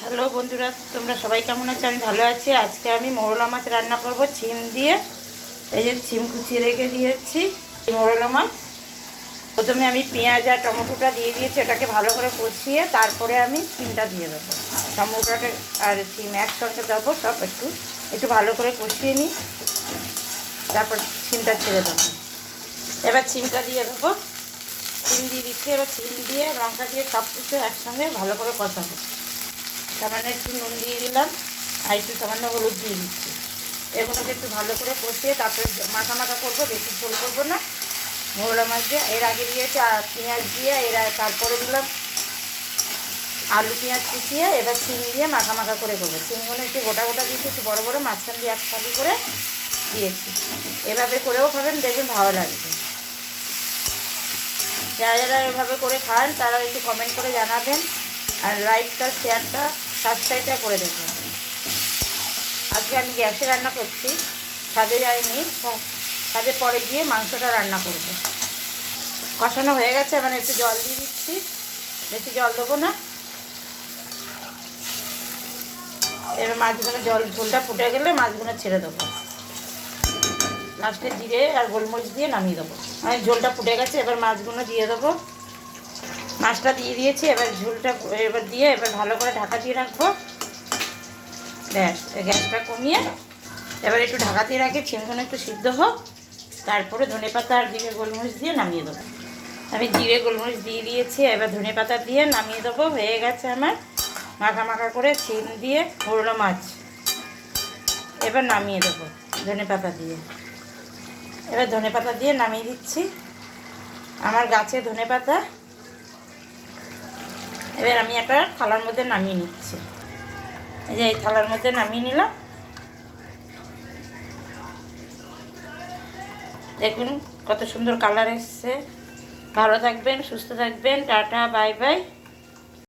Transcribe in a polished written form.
Hello বন্ধুরা, তোমরা সবাই কেমন আছো? আমি ভালো আছি। আজকে আমি মোরলা মাছ রান্না করব ছিম দিয়ে। এই যে ছিম কুচিয়ে রেখে দিয়েছি মোরলা মাছ। প্রথমে আমি পেঁয়াজ আর টমেটোটা দিয়ে দিয়েছি, ওটাকে ভালো করে কষিয়ে তারপরে আমি ছিমটা দিয়ে দেবো। টমেটোটা আর ছিম একসঙ্গে দেবো, সব একটু একটু ভালো করে কষিয়ে নিই, তারপর ছিমটা ছেড়ে দেবো। এবার ছিমটা দিয়ে দেবো, ছিম দিয়ে দিচ্ছি। এবার ছিম দিয়ে লঙ্কা দিয়ে সব কিছু একসঙ্গে ভালো করে কষাবো। সামান্য একটু নুন দিয়ে দিলাম আর একটু সামান্য হলুদ দিয়ে দিচ্ছি। এগুলোকে একটু ভালো করে কষিয়ে তারপরে মাখা মাখা করবো, বেশি ঝোল করবো না। মোরলা মাছ দিয়ে এর আগে দিয়েছি আর পেঁয়াজ দিয়ে, তারপরে দিলাম আলু পেঁয়াজ কুচিয়ে। এবার চিনি দিয়ে মাখা মাখা করে করবো। চিনিগুলো একটু গোটা গোটা দিয়েছি, একটু বড়ো বড়ো, মাঝখান দিয়ে এক ফালি করে দিয়েছি। এভাবে করেও খাবেন, দেখবেন ভালো লাগবে। যারা যারা এভাবে করে খান তারা একটু কমেন্ট করে জানাবেন, আর লাইকটা, শেয়ারটা, সাবস্ক্রাইবটা করে দেবেন। আজকে আমি গ্যাসে রান্না করছি, ছাদে যাইনি। ছাদে পরে গিয়ে মাংসটা রান্না করব। কষানো হয়ে গেছে, মানে একটু জল দিয়ে দিচ্ছি, বেশি জল দেবো না। এবার মাছগুলো ঝোলটা ফুটে গেলে মাছগুলো ছেড়ে দেবো। লাস্টে জিরে আর গোলমরিচ দিয়ে নামিয়ে দেবো। মানে ঝোলটা ফুটে গেছে, এবার মাছগুলো দিয়ে দেবো। মাছটা দিয়ে দিয়েছি, এবার ঝোলটা এবার দিয়ে এবার ভালো করে ঢাকা দিয়ে রাখবো। ব্যাস, গ্যাসটা কমিয়ে এবার একটু ঢাকা দিয়ে রাখি, ছিমগুলো একটু সিদ্ধ হোক, তারপরে ধনেপাতা আর জিরে গোলমরিচ দিয়ে নামিয়ে দেবো। আমি জিরে গোলমরিচ দিয়ে দিয়েছি, এবার ধনেপাতা দিয়ে নামিয়ে দেবো। হয়ে গেছে আমার মাখা মাখা করে ছিম দিয়ে মোরলা মাছ। এবার নামিয়ে দেবো ধনেপাতা দিয়ে। এবার ধনেপাতা দিয়ে নামিয়ে দিচ্ছি, আমার গাছে ধনেপাতা। এবার আমি একটা থালার মধ্যে নামিয়ে নিচ্ছি। এই যে এই থালার মধ্যে নামিয়ে নিলাম। দেখুন কত সুন্দর কালার এসছে। ভালো থাকবেন, সুস্থ থাকবেন। Tata, bye bye.